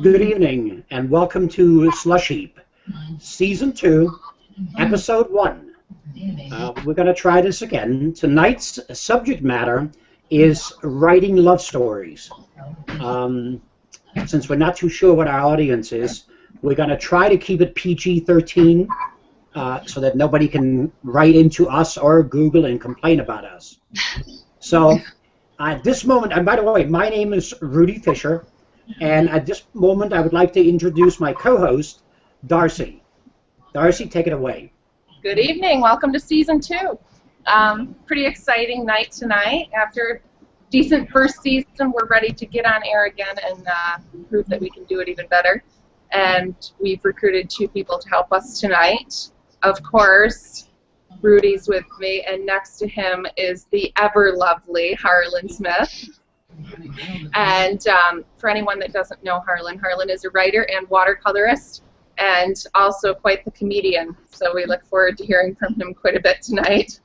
Good evening, and welcome to SlushHeap, Season 2, Episode 1. We're going to try this again. Tonight's subject matter is writing love stories. Since we're not too sure what our audience is, we're going to try to keep it PG-13 so that nobody can write into us or Google and complain about us. So, at this moment, and by the way, my name is Rudy Fisher. And at this moment, I would like to introduce my co-host, Darcy. Darcy, take it away. Good evening. Welcome to Season 2. Pretty exciting night tonight. After a decent first season, we're ready to get on air again and prove that we can do it even better. And we've recruited 2 people to help us tonight. Of course, Rudy's with me, and next to him is the ever-lovely Harlan Smith. And for anyone that doesn't know Harlan, Harlan is a writer and watercolorist and also quite the comedian. So we look forward to hearing from him quite a bit tonight.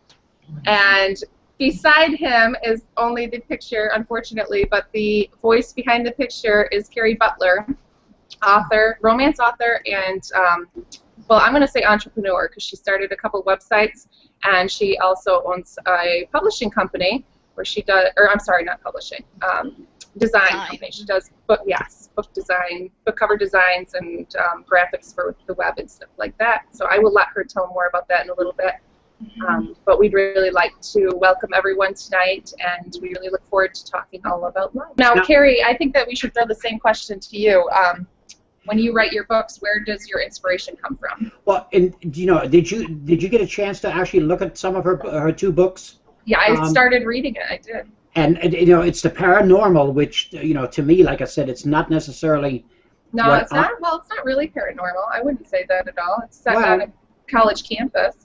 And beside him is only the picture, unfortunately, but the voice behind the picture is Carrie Butler, author, romance author, and, well, I'm going to say entrepreneur because she started a couple websites, and she also owns a publishing company where she does, or I'm sorry, not publishing, design company. She does book design, book cover designs, and graphics for the web and stuff like that. So I will let her tell more about that in a little bit. But we'd really like to welcome everyone tonight, and we really look forward to talking all about love. Now, Carrie, I think that we should throw the same question to you. When you write your books, where does your inspiration come from? Well, and you know, did you get a chance to actually look at some of her 2 books? Yeah, I started reading it. I did. And you know, it's the paranormal, which, you know, to me, like I said, it's not necessarily. No, it's not. Well, it's not really paranormal. I wouldn't say that at all. It's set on a college campus.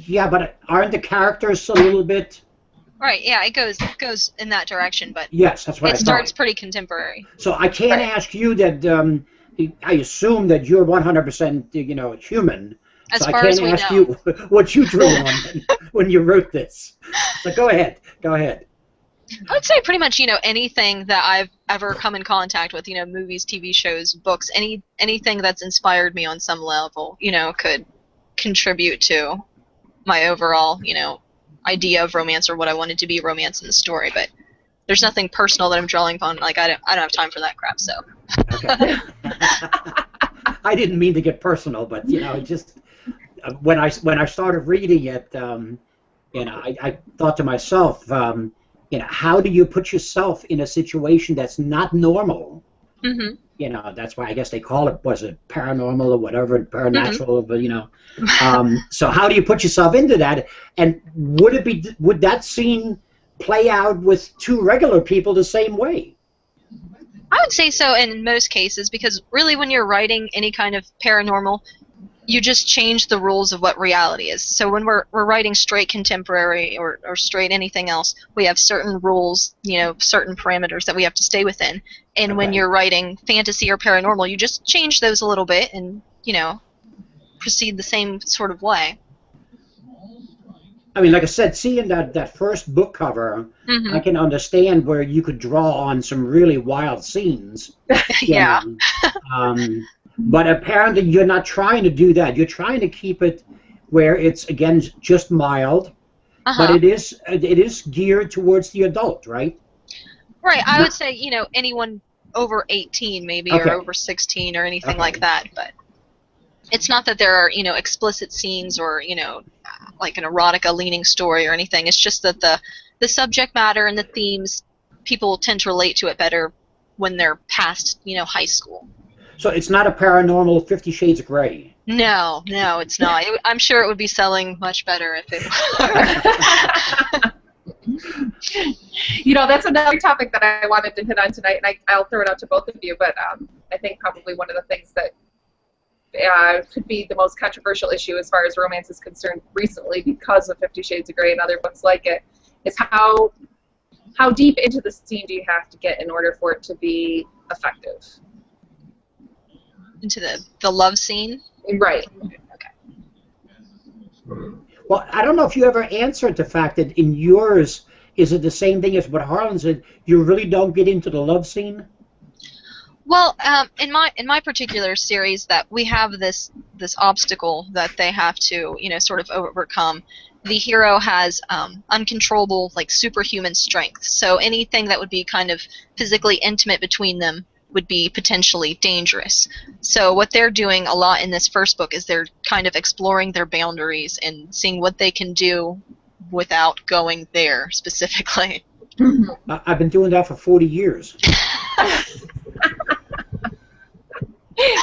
Yeah, but aren't the characters a little bit? Right. Yeah, it goes in that direction, but yes, that's what it starts pretty contemporary. So I can't ask you that. I assume that you're 100%, you know, human. As so far I can't as we ask know. you what you drew on when you wrote this. So go ahead. Go ahead. I would say pretty much, you know, anything that I've ever come in contact with, you know, movies, TV shows, books, anything that's inspired me on some level, you know, could contribute to my overall, you know, idea of romance or what I wanted to be romance in the story. But there's nothing personal that I'm drawing upon. Like I don't have time for that crap. So. Okay. I didn't mean to get personal, but you know, just when I started reading it, you know, I thought to myself, you know, how do you put yourself in a situation that's not normal? Mm-hmm. You know, that's why I guess they call it, was it paranormal or whatever, supernatural, but you know. So how do you put yourself into that? And would that scene play out with 2 regular people the same way? I would say so in most cases, because really when you're writing any kind of paranormal, you just change the rules of what reality is. So when we're writing straight contemporary or straight anything else, we have certain rules, you know, certain parameters that we have to stay within. And when you're writing fantasy or paranormal, you just change those a little bit and, you know, proceed the same sort of way. I mean, like I said, seeing that first book cover, I can understand where you could draw on some really wild scenes. Yeah. But apparently you're not trying to do that. You're trying to keep it where it's, again, just mild, but it is geared towards the adult, right? Right. I would say, you know, anyone over 18 maybe or over 16 or anything like that, but it's not that there are, you know, explicit scenes or, you know, like an erotica-leaning story or anything. It's just that the subject matter and the themes, people tend to relate to it better when they're past, you know, high school. So it's not a paranormal 50 Shades of Grey? No, it's not. I'm sure it would be selling much better if it were. You know, that's another topic that I wanted to hit on tonight, and I'll throw it out to both of you, but I think probably one of the things that could be the most controversial issue as far as romance is concerned recently, because of 50 Shades of Grey and other books like it, is how deep into the scene do you have to get in order for it to be effective? Into the love scene? Right. Okay. Well, I don't know if you ever answered the fact that in yours, is it the same thing as what Harlan said, you really don't get into the love scene? Well, in my particular series, that we have this obstacle that they have to, sort of overcome. The hero has uncontrollable, like, superhuman strength. So anything that would be kind of physically intimate between them would be potentially dangerous. So what they're doing a lot in this first book is they're kind of exploring their boundaries and seeing what they can do without going there specifically. I've been doing that for 40 years.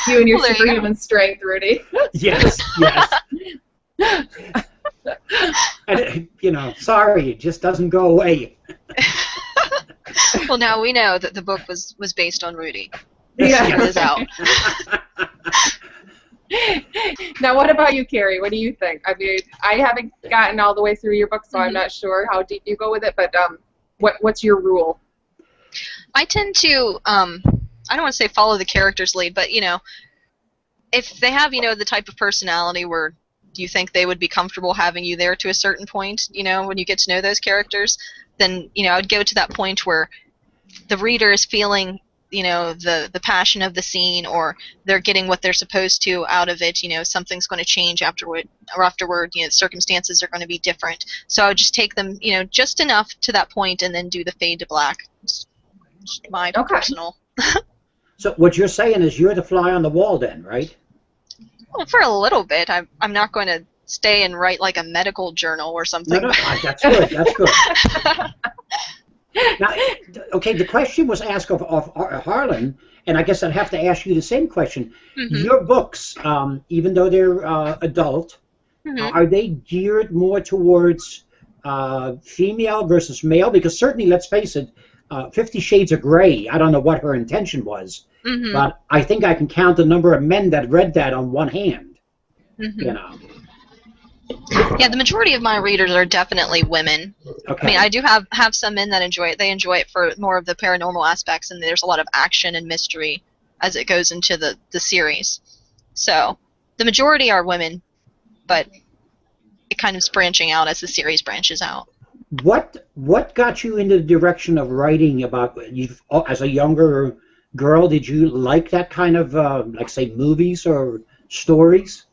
You and your Well, there you superhuman strength, Rudy. Yes, yes. And, sorry, it just doesn't go away. Well, now we know that the book was based on Rudy. Yeah. It is out. Now, what about you, Carrie? What do you think? I mean, I haven't gotten all the way through your book, so I'm not sure how deep you go with it, but what's your rule? I tend to, I don't want to say follow the character's lead, but, if they have, the type of personality where you think they would be comfortable having you there to a certain point, when you get to know those characters, then, I would go to that point where the reader is feeling, the passion of the scene, or they're getting what they're supposed to out of it. Something's going to change afterward, circumstances are going to be different. So I would just take them, just enough to that point and then do the fade to black. It's my personal. So what you're saying is you're the fly on the wall then, right? Well, for a little bit. I'm not going to stay and write like a medical journal or something. No, that's good. That's good. Now, okay, the question was asked of Harlan, and I guess I'd have to ask you the same question. Your books, even though they're adult, are they geared more towards female versus male? Because certainly, let's face it, 50 Shades of Grey, I don't know what her intention was, but I think I can count the number of men that read that on one hand. Yeah, the majority of my readers are definitely women. Okay. I mean, I do have some men that enjoy it. They enjoy it for more of the paranormal aspects, and there's a lot of action and mystery as it goes into the series. So the majority are women, but it kind of is branching out as the series branches out. What got you into the direction of writing about, as a younger girl, did you like that kind of, like, say, movies or stories?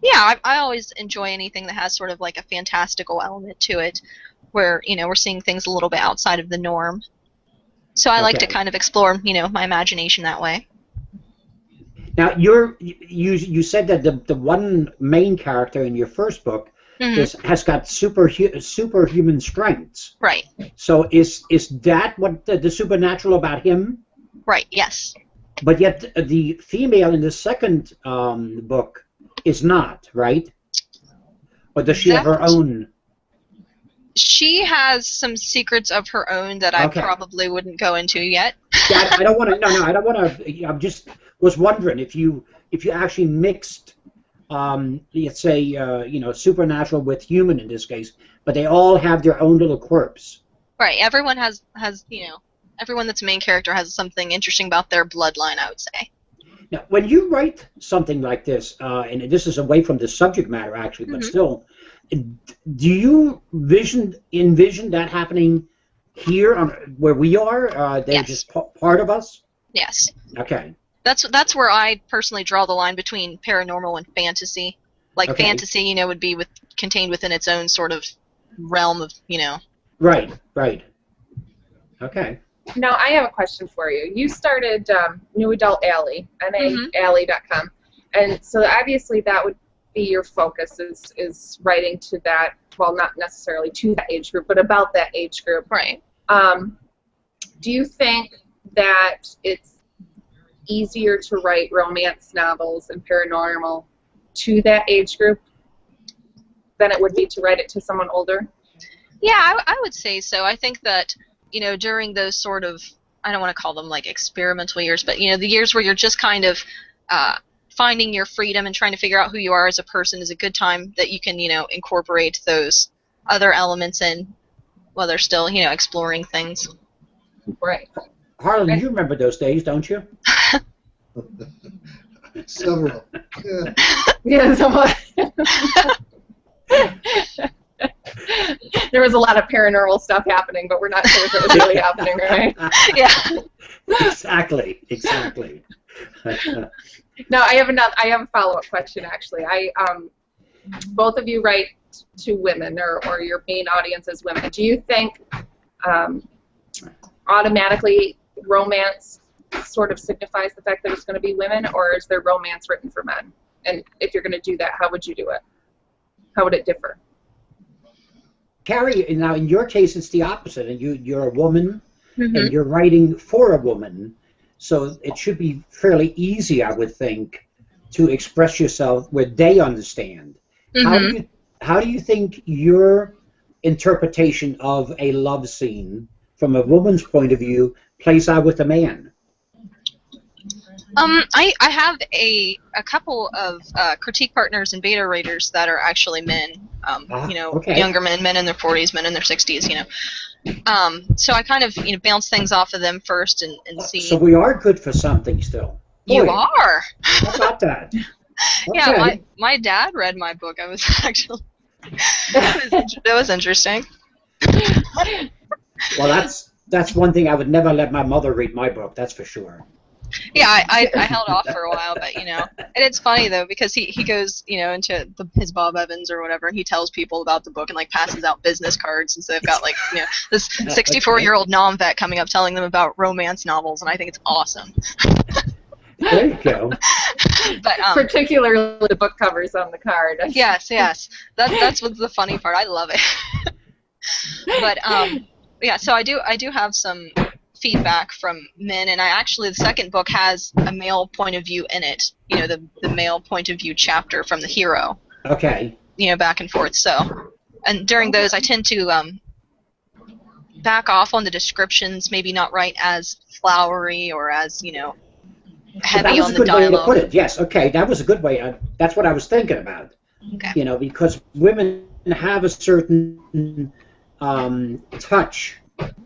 Yeah, I always enjoy anything that has sort of like a fantastical element to it, where, we're seeing things a little bit outside of the norm. So I like to kind of explore, my imagination that way. Now, you said that the one main character in your first book has got superhuman strengths. Right. So is that what the supernatural about him? Right, yes. But yet the female in the second book is not, right? Or does she have her own? She has some secrets of her own that I probably wouldn't go into yet. Yeah, I don't want to. No, I don't want to. I just was wondering if you actually mixed, let's say, supernatural with human in this case, but they all have their own little quirks. Right. Everyone has everyone that's a main character has something interesting about their bloodline, I would say. Now, when you write something like this, and this is away from the subject matter actually, but still, do you envision that happening here on where we are? They're just part of us? Yes. Okay. That's where I personally draw the line between paranormal and fantasy. Like fantasy, would be contained within its own sort of realm of, Right. Okay. Now, I have a question for you. You started New Adult Alley, NAAlley.com, and so obviously that would be your focus is writing to that, well, not necessarily to that age group, but about that age group. Right. Do you think that it's easier to write romance novels and paranormal to that age group than it would be to write it to someone older? Yeah, I would say so. I think that during those sort of, I don't want to call them like experimental years, but, the years where you're just kind of finding your freedom and trying to figure out who you are as a person is a good time that you can, incorporate those other elements in while they're still, exploring things. Right. Harlan, you remember those days, don't you? Several. Yeah, somewhat. There was a lot of paranormal stuff happening, but we're not sure if it was really happening, right? Yeah. Exactly. Exactly. No, I have a follow-up question actually. Both of you write to women, or your main audience is women. Do you think automatically romance sort of signifies the fact that it's going to be women, or is there romance written for men? And if you're going to do that, how would you do it? How would it differ? Carrie, now in your case, it's the opposite, and you're a woman, Mm-hmm. and you're writing for a woman, so it should be fairly easy, I would think, to express yourself where they understand. Mm-hmm. How do you think your interpretation of a love scene from a woman's point of view plays out with a man? I have a couple of critique partners and beta readers that are actually men. Okay. Younger men in their 40s, men in their 60s. So I kind of bounce things off of them first and see. So we are good for something still. You Boy, are. How about that? Yeah, Okay. my dad read my book. I was actually that was interesting. Well, that's one thing I would never let my mother read my book. That's for sure. Yeah, I held off for a while, but and it's funny though because he goes into his Bob Evans or whatever, and he tells people about the book and like passes out business cards, and so they've got this 64-year-old non-vet coming up telling them about romance novels, and I think it's awesome. There you go. But particularly the book covers on the card. yes, that's what's the funny part. I love it. But yeah, so I do have some feedback from men, and the second book has a male point of view in it. The male point of view chapter from the hero. Okay. Back and forth. So, and during those, I tend to back off on the descriptions, maybe not write as flowery or as heavy on the dialogue. That was a good way to put it. Yes. Okay. That was a good way. That's what I was thinking about. Okay. Because women have a certain touch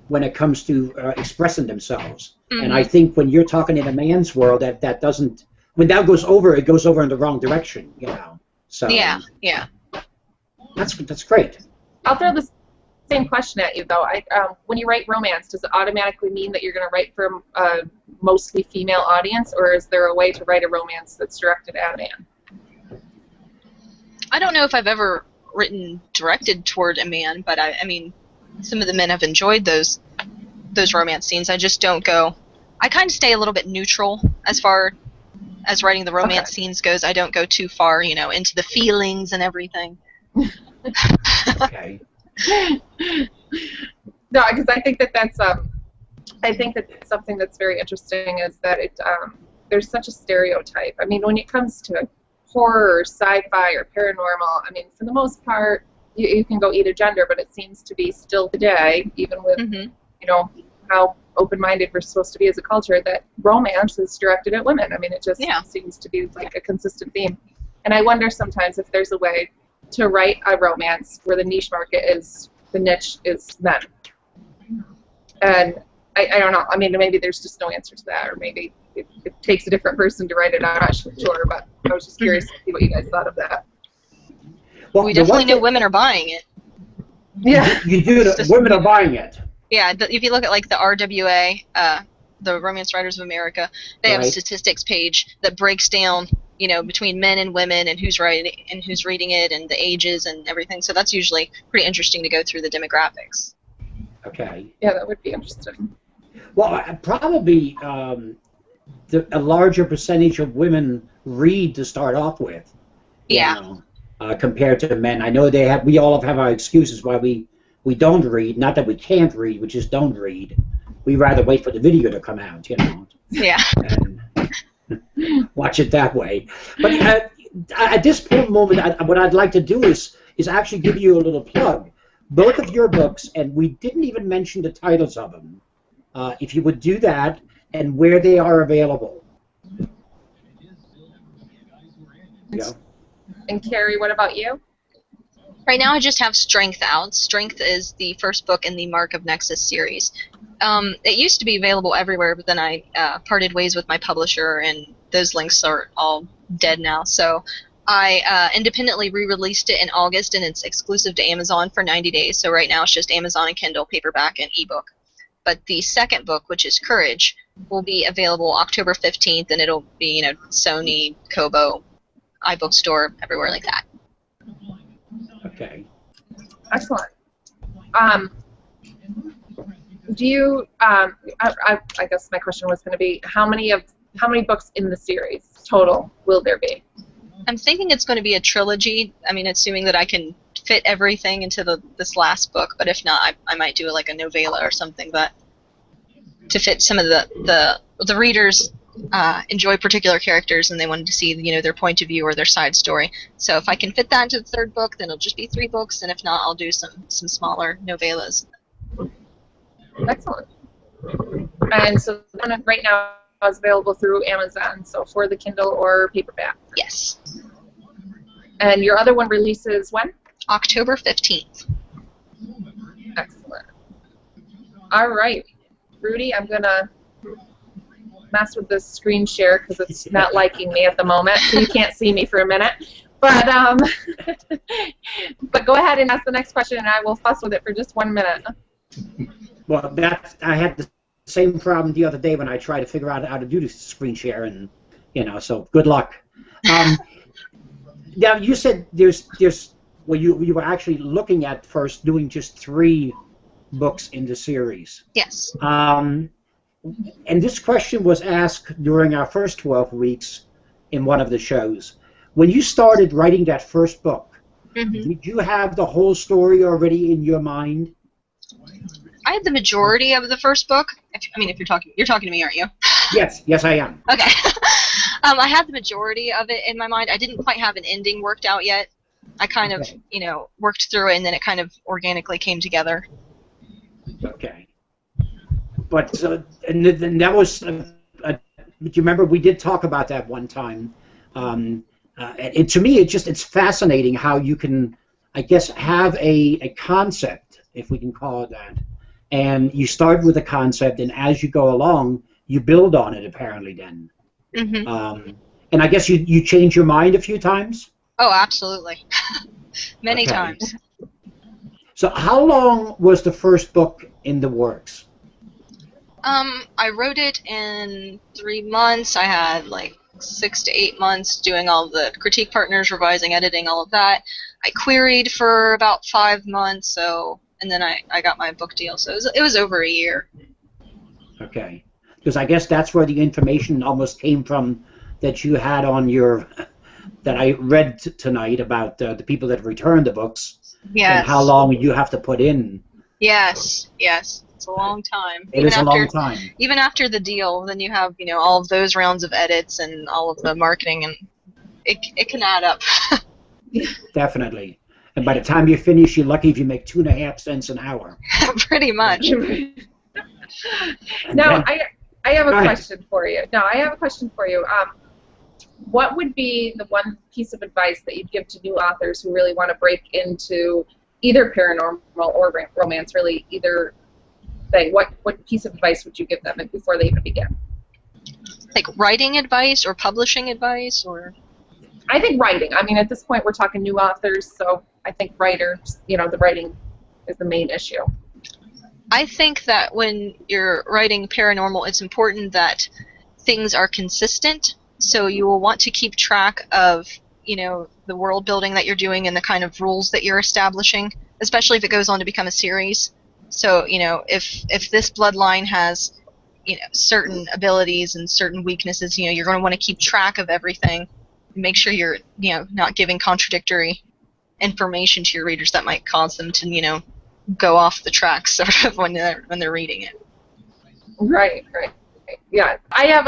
when it comes to expressing themselves. Mm-hmm. And I think when you're talking in a man's world, that doesn't, when that goes over, it goes over in the wrong direction, So yeah. That's great. I'll throw the same question at you though. When you write romance, does it automatically mean that you're going to write for a mostly female audience, or is there a way to write a romance that's directed at a man? I don't know if I've ever written directed toward a man, but I mean, some of the men have enjoyed those romance scenes. I just don't go. I kind of stay a little bit neutral as far as writing the romance scenes goes. I don't go too far, into the feelings and everything. Okay. No, because I think that's something that's very interesting is that there's such a stereotype. I mean, when it comes to horror, or sci-fi, or paranormal, I mean, for the most part, you can go either gender, but it seems to be still today, even with how open-minded we're supposed to be as a culture, that romance is directed at women. I mean, it just seems to be like a consistent theme. And I wonder sometimes if there's a way to write a romance where the niche is men. And I don't know. I mean, maybe there's just no answer to that, or maybe it takes a different person to write it. I'm not sure, but I was just curious to see what you guys thought of that. Well, we definitely know women are buying it. Yeah. You do. Women are buying it. Yeah, if you look at like the RWA, the Romance Writers of America, they have a statistics page that breaks down, between men and women and who's writing and who's reading it and the ages and everything. So that's usually pretty interesting to go through the demographics. Okay. Yeah, that would be interesting. Well, probably a larger percentage of women read to start off with. Yeah. Compared to men. I know we all have our excuses why we don't read. Not that we can't read, we just don't read. We rather wait for the video to come out, Yeah. And watch it that way. But at this moment, what I'd like to do is actually give you a little plug. Both of your books, and we didn't even mention the titles of them. If you would do that, and where they are available. Yeah. And Carrie, what about you? Right now I just have Strength out. Strength is the first book in the Mark of Nexus series. It used to be available everywhere, but then I parted ways with my publisher, and those links are all dead now. So I independently re-released it in August, and it's exclusive to Amazon for 90 days. So right now it's just Amazon and Kindle, paperback, and ebook. But the second book, which is Courage, will be available October 15th, and it'll be, you know, Sony, Kobo, iBookstore, everywhere like that. Okay. Excellent. Do you? I guess my question was going to be how many books in the series total will there be? I'm thinking it's going to be a trilogy. I mean, assuming that I can fit everything into this last book, but if not, I might do like a novella or something. But to fit some of the readers enjoy particular characters and they wanted to see, you know, their point of view or their side story. So if I can fit that into the third book, then it'll just be 3 books, and if not, I'll do some smaller novellas. Excellent. And so one right now is available through Amazon, so for the Kindle or paperback. Yes. And your other one releases when? October 15th. Excellent. All right. Rudy, I'm going to mess with this screen share because it's not liking me at the moment, so you can't see me for a minute. But but go ahead and ask the next question, and I will fuss with it for just 1 minute. Well, I had the same problem the other day when I tried to figure out how to do the screen share, and you know, so good luck. Now you said well, you were actually looking at first doing just 3 books in the series. Yes. And this question was asked during our first 12 weeks in one of the shows. When you started writing that first book, did you have the whole story already in your mind? I had the majority of the first book. If you're talking to me, aren't you? Yes, I am. Okay. I had the majority of it in my mind. I didn't quite have an ending worked out yet. I kind of, you know, worked through it, and then it kind of organically came together. Okay. But and that was, do you remember we did talk about that one time? And to me, it's fascinating how you can, I guess, have a concept, if we can call it that, and you start with a concept, and as you go along, you build on it. Apparently, then. And I guess you change your mind a few times. Oh, absolutely, many times. So, how long was the first book in the works? I wrote it in 3 months. I had like 6 to 8 months doing all the critique partners, revising, editing, all of that. I queried for about 5 months, and then I got my book deal. So it was over a year. Okay, because I guess that's where the information almost came from that you had on your that I read tonight about the people that returned the books. Yes. And how long you have to put in. Yes. It's a long time. It is a long time. Even after the deal, then you have, you know, all of those rounds of edits and all of the marketing, and it can add up. Definitely. And by the time you finish, you're lucky if you make 2.5 cents an hour. Pretty much. Now, I have a question for you. What would be the one piece of advice that you'd give to new authors who really want to break into either paranormal or romance, really either thing? What piece of advice would you give them before they even begin? Like writing advice or publishing advice, or? I think writing. I mean, at this point, we're talking new authors, so I think writers, you know, the writing is the main issue. I think that when you're writing paranormal, it's important that things are consistent. So you will want to keep track of, you know, the world building that you're doing and the kind of rules that you're establishing, especially if it goes on to become a series. So, you know, if this bloodline has, you know, certain abilities and certain weaknesses, you know, you're going to want to keep track of everything. Make sure you're, you know, not giving contradictory information to your readers that might cause them to, you know, go off the track sort of when they're reading it. Right. Yeah, I have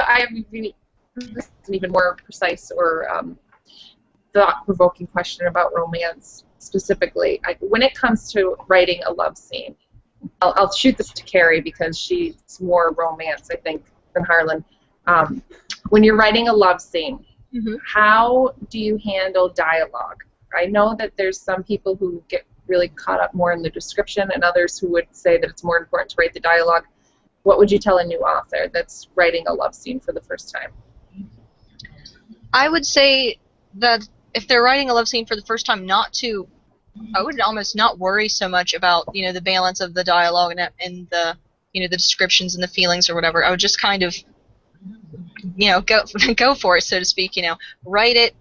this is an even more precise or thought-provoking question about romance specifically. When it comes to writing a love scene, I'll shoot this to Carrie because she's more romance, I think, than Harlan. When you're writing a love scene, how do you handle dialogue? I know that there's some people who get really caught up more in the description and others who would say that it's more important to write the dialogue. What would you tell a new author that's writing a love scene for the first time? I would say that if they're writing a love scene for the first time, I would almost not worry so much about, you know, the balance of the dialogue and the the descriptions and the feelings or whatever. I would just kind of, go for it, so to speak. Write it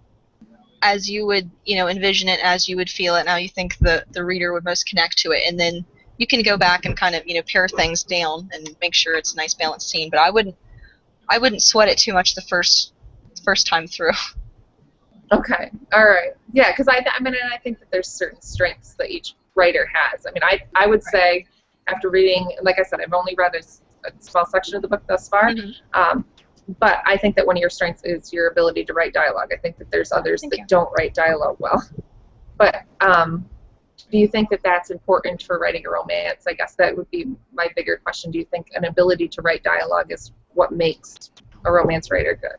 as you would, envision it, as you would feel it, and how you think the reader would most connect to it, and then you can go back and kind of, pare things down and make sure it's a nice balanced scene. But I wouldn't sweat it too much the first time through. Okay, all right, yeah, because I think that there's certain strengths that each writer has. I would say, after reading, like I said, I've only read a small section of the book thus far. But I think that one of your strengths is your ability to write dialogue. I think that there's others that don't write dialogue well. But do you think that that's important for writing a romance? I guess that would be my bigger question. Do you think an ability to write dialogue is what makes a romance writer good?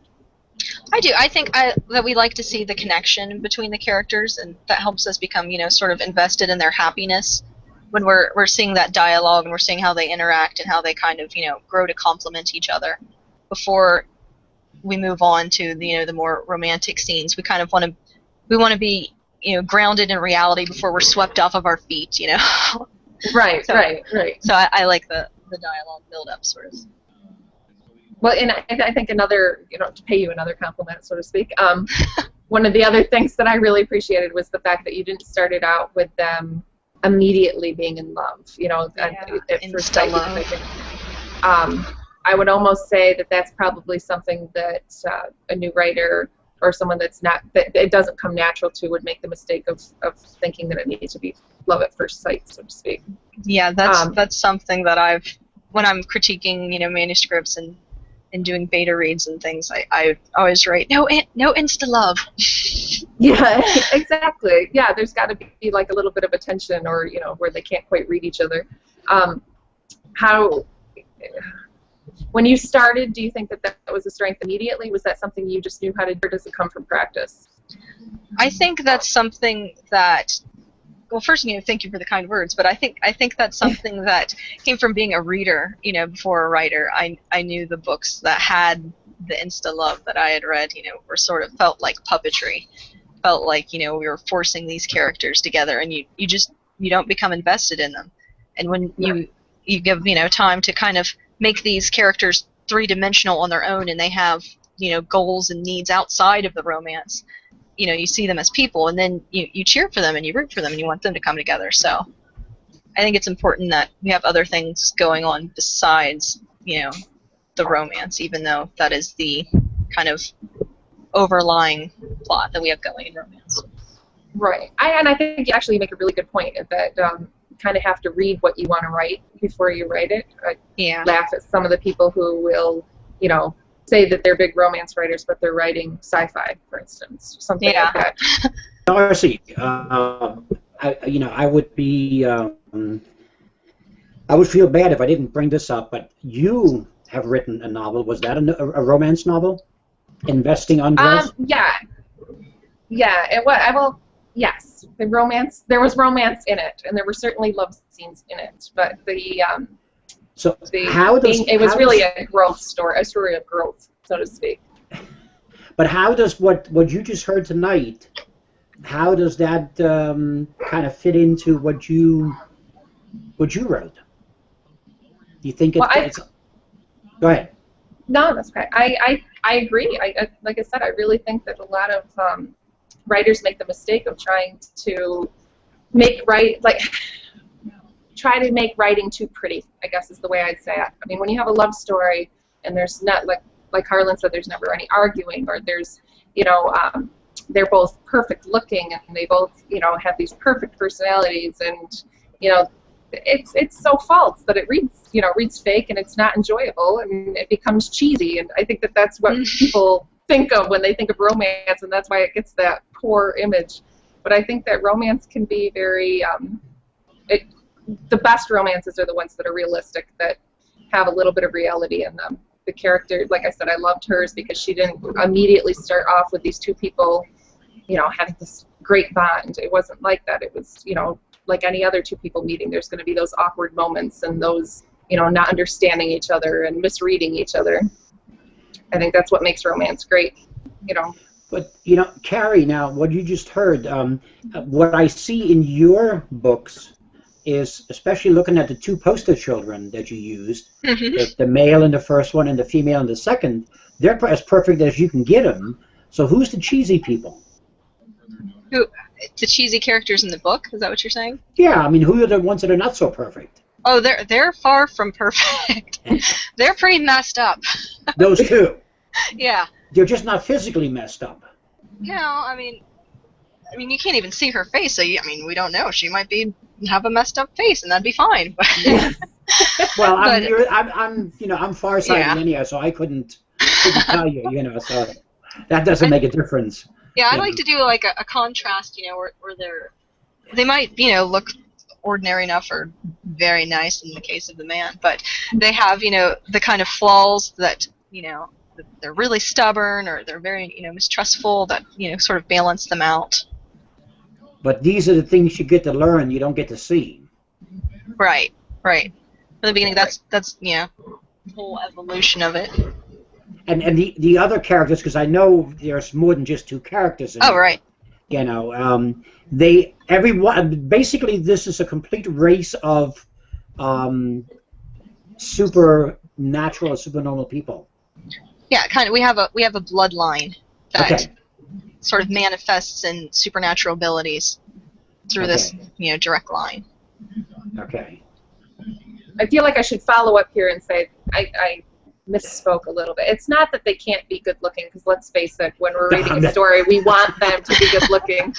I do. I think that we like to see the connection between the characters, and that helps us become, sort of invested in their happiness when we're seeing that dialogue and we're seeing how they interact and how they kind of, grow to complement each other. Before we move on to the more romantic scenes, we kind of want to be grounded in reality before we're swept off of our feet. Right. So I like the dialogue build up sort of. Well, and I think another, to pay you another compliment, so to speak, one of the other things that I really appreciated was the fact that you didn't start it out with them immediately being in love. At first sight. I think. I would almost say that that's probably something that a new writer or someone that it doesn't come natural to would make the mistake of thinking that it needs to be love at first sight, so to speak. Yeah, that's something that when I'm critiquing, manuscripts and doing beta reads and things, I always write, no insta love. Yeah, exactly. Yeah, there's got to be like a little bit of a tension, or where they can't quite read each other. When you started, do you think that was a strength immediately? Was that something you just knew how to do, or does it come from practice? I think that's something that, well, first, thank you for the kind words, but I think that's something that came from being a reader, before a writer. I knew the books that had the insta love that I had read, were sort of felt like puppetry, felt like, we were forcing these characters together, and you don't become invested in them. And when you give, time to kind of make these characters three-dimensional on their own, and they have, goals and needs outside of the romance, you see them as people, and then you cheer for them and you root for them and you want them to come together. So I think it's important that we have other things going on besides, the romance, even though that is the kind of overlying plot that we have going in romance. Right. And I think you actually make a really good point that kind of have to read what you want to write before you write it. I laugh at some of the people who will, say that they're big romance writers, but they're writing sci-fi, for instance, something like that. Darcy, I would be, I would feel bad if I didn't bring this up, but you have written a novel. Was that a romance novel? Investing Undressed? Yeah, it was. Yes, there was romance in it, and there were certainly love scenes in it, but it was really a growth story, a story of growth, so to speak. But how does what you just heard tonight, how does that kind of fit into what you wrote? Do you think it's... Go ahead. No, that's okay. I agree. Like I said, I really think that a lot of writers make the mistake of trying to try to make writing too pretty, I guess is the way I'd say it. I mean, when you have a love story and there's not, like Harlan said, there's never any arguing, or there's, they're both perfect looking and they both, have these perfect personalities, and, it's so false that it reads fake, and it's not enjoyable, and it becomes cheesy. And I think that that's what people think of when they think of romance, and that's why it gets that poor image. But I think that romance can be very, the best romances are the ones that are realistic, that have a little bit of reality in them. The character, like I said, I loved hers because she didn't immediately start off with these two people, having this great bond. It wasn't like that. It was, like any other two people meeting, there's going to be those awkward moments and those, not understanding each other and misreading each other. I think that's what makes romance great, But, Carrie, now, what you just heard, what I see in your books is, especially looking at the two poster children that you used, Mhm. the male in the first one and the female in the second, they're as perfect as you can get them. So who's the cheesy people? Who, the cheesy characters in the book? Is that what you're saying? Yeah, I mean, who are the ones that are not so perfect? Oh, they're far from perfect. They're pretty messed up. Those two. Yeah. They're just not physically messed up. No, I mean, you can't even see her face, so we don't know. She might have a messed up face, and that'd be fine. Well, But- I'm farsighted Yeah. anyhow, so I couldn't tell you, so that doesn't make a difference. Yeah, I Yeah. like to do like a contrast, where they might, look ordinary enough or very nice in the case of the man, but they have, the kind of flaws that, that they're really stubborn or they're very, mistrustful that, sort of balance them out. But these are the things you get to learn, you don't get to see. Right, right. From the beginning, that's the whole evolution of it. And the other characters, because I know there's more than just two characters in Oh, there. right. Everyone, basically this is a complete race of supernatural or supernormal people. Yeah, kind of. We have a bloodline that Okay. sort of manifests in supernatural abilities through this, direct line. Okay. I feel like I should follow up here and say I misspoke a little bit. It's not that they can't be good looking, because let's face it, when we're reading a story, we want them to be good looking.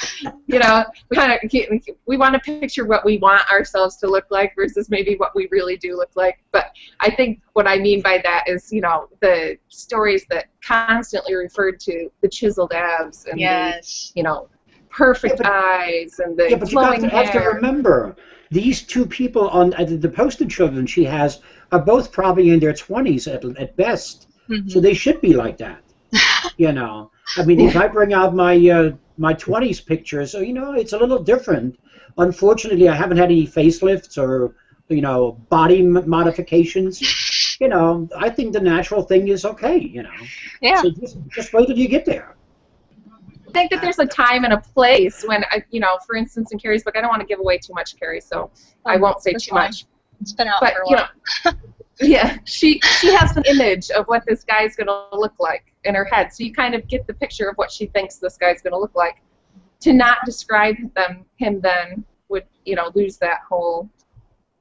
We want to picture what we want ourselves to look like versus maybe what we really do look like. But I think what I mean by that is, the stories that constantly referred to the chiseled abs and Yes. the, perfect eyes and the But you flowing have to hair. remember, these two people on the poster children she has are both probably in their 20s at best, Mhm. so they should be like that. If I bring out my 20s pictures, so it's a little different. Unfortunately, I haven't had any facelifts or body modifications. I think the natural thing is okay. Yeah. So just wait till you get there. I think that there's a time and a place when, for instance, in Carrie's book, I don't want to give away too much, Carrie, so I won't say That's too fine. much. It's been out But, for a while. Yeah, she has an image of what this guy's going to look like in her head, so you kind of get the picture of what she thinks this guy's going to look like. To not describe him then would, lose that whole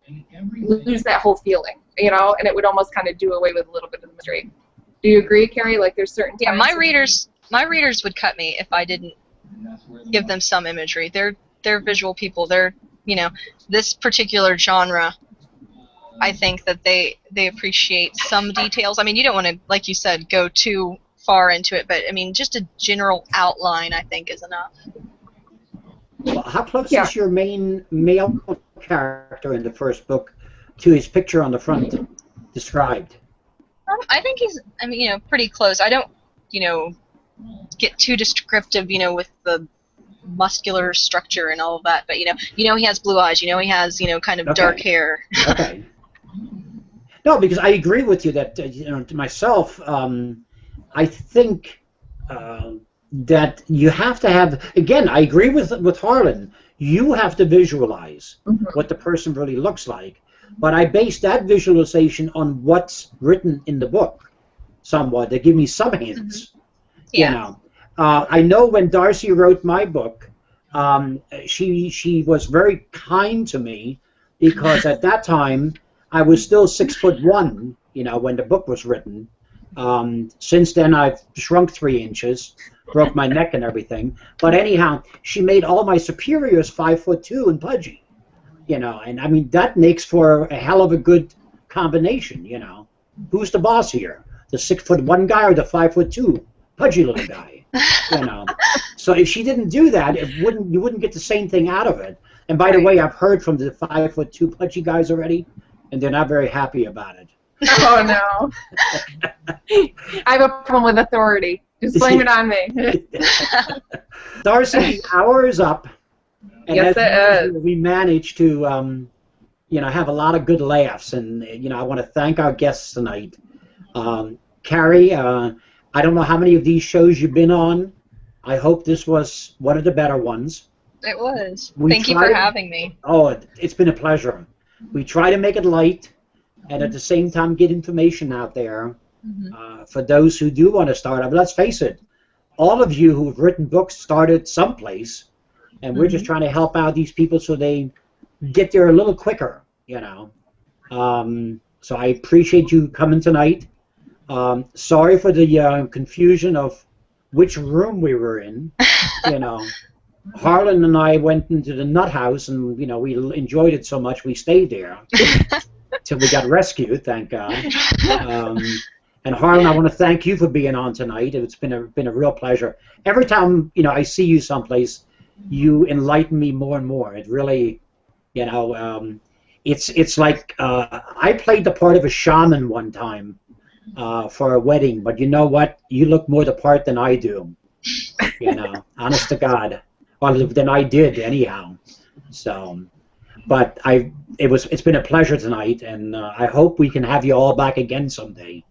feeling, and it would almost kind of do away with a little bit of the mystery. Do you agree, Carrie? Like, there's certain Yeah, times my readers would cut me if I didn't give them some imagery. They're visual people. They're, this particular genre, I think that they appreciate some details. You don't want to, like you said, go too far into it, but just a general outline, I think, is enough. Well, how close is your main male character in the first book to his picture on the front described? I think he's, pretty close. I don't, get too descriptive, with the muscular structure and all of that, but he has blue eyes. He has, kind of dark hair. Okay. No, because I agree with you that to myself, I think that you have to have. Again, I agree with Harlan. You have to visualize what the person really looks like, but I base that visualization on what's written in the book. Somewhat, they give me some hints. Yeah. I know when Darcy wrote my book, she was very kind to me because at that time I was still 6'1", when the book was written. Since then I've shrunk 3 inches, broke my neck and everything. But anyhow, she made all my superiors 5'2" and pudgy. And that makes for a hell of a good combination. Who's the boss here? The 6'1" guy or the 5'2" pudgy little guy? So if she didn't do that, you wouldn't get the same thing out of it. And by the way, I've heard from the 5'2" pudgy guys already, and they're not very happy about it. Oh no! I have a problem with authority. Just blame it on me. Darcy, the hour is up, and Yes, as it is. we managed to, have a lot of good laughs, and I want to thank our guests tonight. Carrie, I don't know how many of these shows you've been on. I hope this was one of the better ones. It was. We Thank you tried- for having me. Oh, it's been a pleasure. We try to make it light and at the same time get information out there for those who do want to start up. Let's face it, all of you who have written books started someplace, and we're just trying to help out these people so they get there a little quicker, you know. So I appreciate you coming tonight. Sorry for the confusion of which room we were in, you know. Harlan and I went into the nut house, and you know we enjoyed it so much we stayed there till we got rescued, thank God. And Harlan, I want to thank you for being on tonight. It's been a real pleasure. Every time I see you someplace, you enlighten me more and more. It really, it's like I played the part of a shaman one time for a wedding, but you know what? You look more the part than I do. Honest to God. Well, than I did anyhow. So, but it's been a pleasure tonight, and I hope we can have you all back again someday.